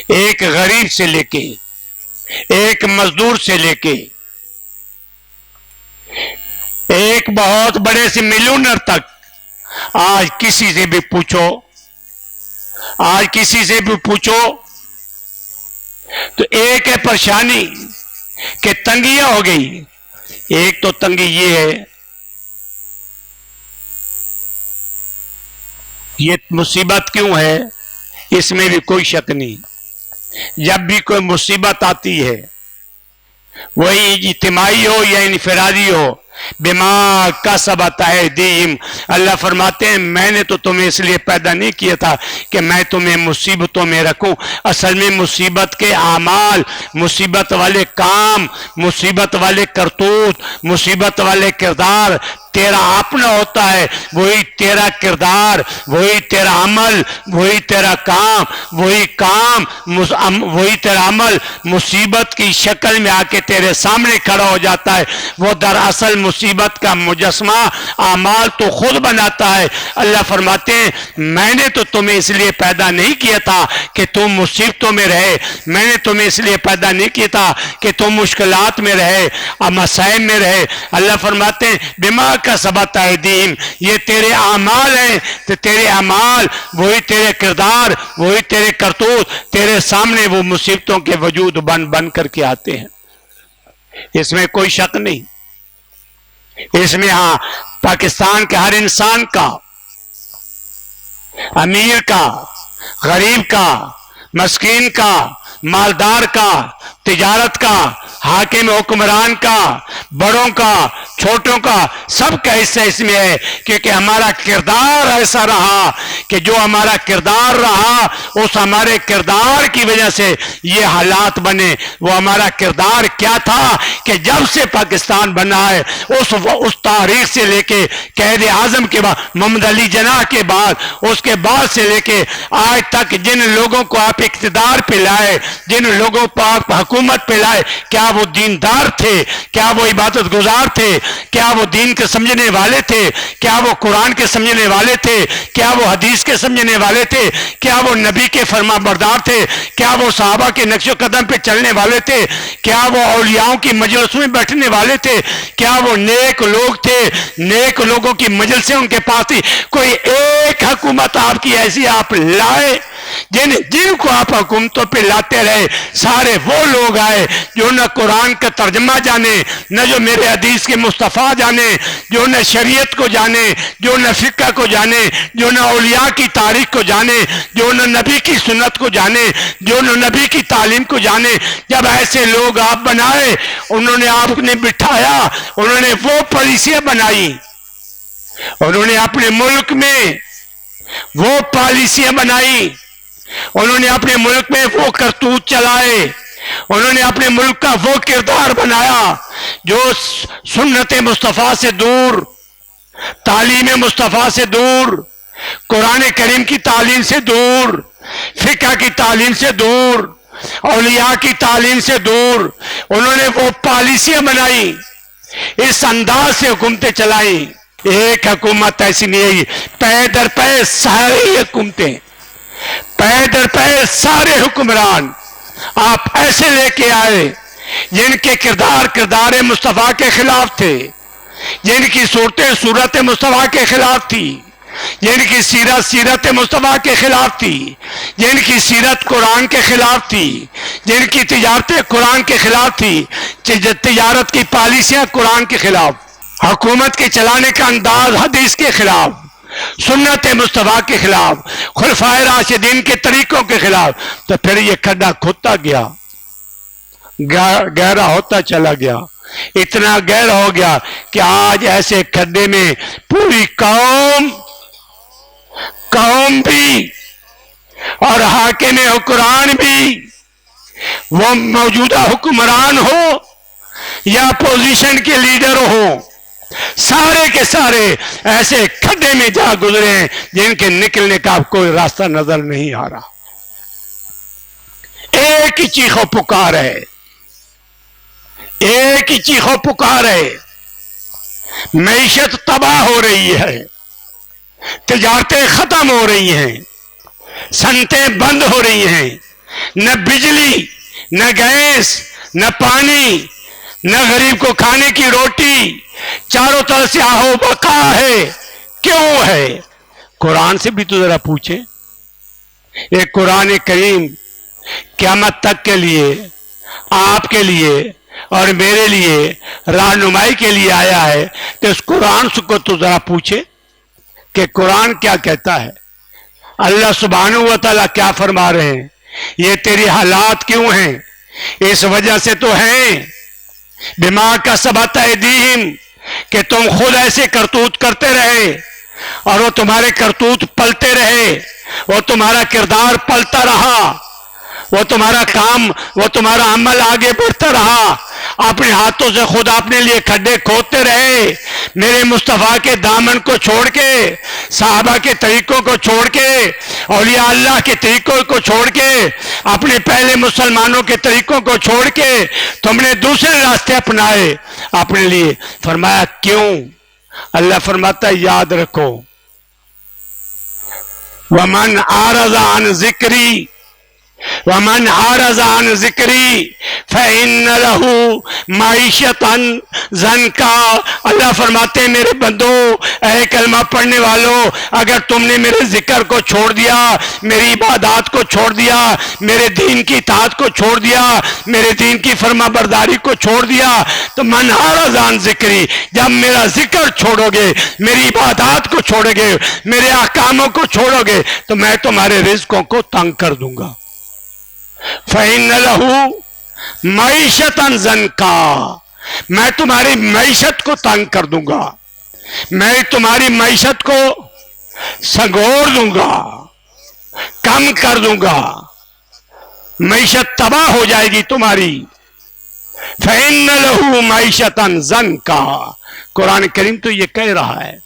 ایک غریب سے لے کے، ایک مزدور سے لے کے، ایک بہت بڑے سے ملونر تک، آج کسی سے بھی پوچھو، آج کسی سے بھی پوچھو تو ایک ہے پریشانی کہ تنگیاں ہو گئی۔ ایک تو تنگی یہ ہے، یہ مصیبت کیوں ہے، اس میں بھی کوئی شک نہیں۔ جب بھی کوئی مصیبت آتی ہے، وہی اجتماعی ہو یا انفرادی ہو، بما کسبت ایدیہم، اللہ فرماتے ہیں میں نے تو تمہیں اس لیے پیدا نہیں کیا تھا کہ میں تمہیں مصیبتوں میں رکھوں۔ اصل میں مصیبت کے اعمال، مصیبت والے کام، مصیبت والے کرتوت، مصیبت والے کردار تیرا اپنا ہوتا ہے۔ وہی تیرا کردار، وہی تیرا عمل، وہی تیرا کام، وہی تیرا عمل مصیبت کی شکل میں آ کے تیرے سامنے کھڑا ہو جاتا ہے۔ وہ دراصل مصیبت کا مجسمہ اعمال تو خود بناتا ہے۔ اللہ فرماتے ہیں میں نے تو تمہیں اس لیے پیدا نہیں کیا تھا کہ تم مصیبتوں میں رہے، میں نے تمہیں اس لیے پیدا نہیں کیا تھا کہ تم مشکلات میں رہے اور مسائل میں رہے۔ اللہ فرماتے ہیں بما کسبت ایدیہم، یہ تیرے اعمال ہیں، تو تیرے اعمال وہی تیرے کردار، وہی تیرے کرتوت تیرے سامنے وہ مصیبتوں کے وجود بن کر کے آتے ہیں۔ اس میں کوئی شک نہیں، اس میں ہاں پاکستان کے ہر انسان کا، امیر کا، غریب کا، مسکین کا، مالدار کا، تجارت کا، حاکم حکمران کا، بڑوں کا، چھوٹوں کا، سب کا حصہ اس میں ہے، کیونکہ ہمارا کردار ایسا رہا کہ جو ہمارا کردار رہا اس ہمارے کردار کی وجہ سے یہ حالات بنے۔ وہ ہمارا کردار کیا تھا کہ جب سے پاکستان بنا ہے اس تاریخ سے لے کے قائد اعظم کے بعد، محمد علی جناح کے بعد، اس کے بعد سے لے کے آج تک جن لوگوں کو آپ اقتدار پہ لائے، جن لوگوں کو آپ حکومت پہ لائے، کیا وہ دیندار تھے؟ کیا وہ عبادت گزار تھے؟ کیا وہ دین کے سمجھنے والے تھے؟ کیا وہ قرآن کے سمجھنے والے تھے؟ کیا وہ حدیث کے سمجھنے والے تھے؟ کیا وہ نبی کے فرما بردار تھے؟ کیا وہ صحابہ کے نقش و قدم پہ چلنے والے تھے؟ کیا وہ اولیاءوں کی مجلسوں میں بیٹھنے والے تھے؟ کیا وہ نیک لوگ تھے؟ نیک لوگوں کی مجلسیں ان کے پاس تھی؟ کوئی ایک حکومت آپ کی ایسی آپ لائے جن کو آپ حکومتوں پہ لاتے رہے، سارے وہ لوگ آئے جو نہ قرآن کا ترجمہ جانے، نہ جو میرے حدیث کے مصطفیٰ جانے، جو نہ شریعت کو جانے، جو نہ فقہ کو جانے، جو نہ اولیاء کی تاریخ کو جانے، جو نہ نبی کی سنت کو جانے، جو نہ نبی کی تعلیم کو جانے۔ جب ایسے لوگ آپ بنائے، انہوں نے آپ نے بٹھایا، انہوں نے وہ پالیسیاں بنائی، انہوں نے اپنے ملک میں وہ پالیسیاں بنائی، انہوں نے اپنے ملک میں وہ کرتوت چلائے، انہوں نے اپنے ملک کا وہ کردار بنایا جو سنت مصطفیٰ سے دور، تعلیم مصطفیٰ سے دور، قرآن کریم کی تعلیم سے دور، فقہ کی تعلیم سے دور، اولیاء کی تعلیم سے دور، انہوں نے وہ پالیسیاں بنائی، اس انداز سے حکومتیں چلائیں۔ ایک حکومت ایسی نہیں ہے، پے در پے ساری حکومتیں، پے در پے سارے حکمران آپ ایسے لے کے آئے جن کے کردار مصطفیٰ کے خلاف تھے، جن کی صورت مصطفیٰ کے خلاف تھی، جن کی سیرت مصطفیٰ کے خلاف تھی، جن کی سیرت قرآن کے خلاف تھی، جن کی تجارت قرآن کے خلاف تھی، تجارت کی پالیسیاں قرآن کے خلاف، حکومت کے چلانے کا انداز حدیث کے خلاف، سنت مصطفیٰ کے خلاف، خلفائے راشدین کے طریقوں کے خلاف، تو پھر یہ کھڈا کھدتا گیا، گہرا ہوتا چلا گیا، اتنا گہرا ہو گیا کہ آج ایسے کھڈے میں پوری قوم بھی اور حاکم حکمران بھی، وہ موجودہ حکمران ہو یا اپوزیشن کے لیڈر ہو، سارے کے سارے ایسے کھڈے میں جا گزرے ہیں جن کے نکلنے کا کوئی راستہ نظر نہیں آ رہا۔ ایک ہی چیخ و پکار ہے، ایک ہی چیخ و پکار ہے، معیشت تباہ ہو رہی ہے، تجارتیں ختم ہو رہی ہیں، صنعتیں بند ہو رہی ہیں، نہ بجلی، نہ گیس، نہ پانی، نہ غریب کو کھانے کی روٹی، چاروں طرف سے آہو بقا ہے، کیوں ہے؟ قرآن سے بھی تو ذرا پوچھیں. ایک قرآن کریم قیامت تک کے لیے، آپ کے لیے اور میرے لیے رہنمائی کے لیے آیا ہے، تو اس قرآن کو تو ذرا پوچھے کہ قرآن کیا کہتا ہے، اللہ سبحانہ و تعالیٰ کیا فرما رہے ہیں. یہ تیری حالات کیوں ہیں؟ اس وجہ سے تو ہیں بما کسبت ایدیہم، کہ تم خود ایسے کرتوت کرتے رہے اور وہ تمہارے کرتوت پلتے رہے، وہ تمہارا کردار پلتا رہا، وہ تمہارا کام، وہ تمہارا عمل آگے بڑھتا رہا، اپنے ہاتھوں سے خود اپنے لیے کھڈے کھودتے رہے. میرے مصطفیٰ کے دامن کو چھوڑ کے، صحابہ کے طریقوں کو چھوڑ کے، اولیاء اللہ کے طریقوں کو چھوڑ کے، اپنے پہلے مسلمانوں کے طریقوں کو چھوڑ کے تم نے دوسرے راستے اپنائے اپنے لیے. فرمایا کیوں؟ اللہ فرماتا ہے یاد رکھو، وَمَنْ أَعْرَضَ عَنْ ذِكْرِي وَمَنْ أَعْرَضَ عَنْ ذِكْرِي فَإِنَّ لَهُ مَعِيشَةً ضَنْكًا. اللہ فرماتے ہیں میرے بندو، اے کلمہ پڑھنے والوں، اگر تم نے میرے ذکر کو چھوڑ دیا، میری عبادات کو چھوڑ دیا، میرے دین کی اطاعت کو چھوڑ دیا، میرے دین کی فرما برداری کو چھوڑ دیا، تو من أعرض عن ذکری، جب میرا ذکر چھوڑو گے، میری عبادات کو چھوڑو گے، میرے احکاموں کو چھوڑو گے، تو میں تمہارے رزقوں کو تنگ کر دوں گا. فَإِنَّ لَهُ مَعِيشَةً ضَنْكًا، میں تمہاری معیشت کو تنگ کر دوں گا، میں تمہاری معیشت کو سنگوڑ دوں گا، کم کر دوں گا، معیشت تباہ ہو جائے گی تمہاری. فَإِنَّ لَهُ مَعِيشَةً ضَنْكًا، قرآن کریم تو یہ کہہ رہا ہے.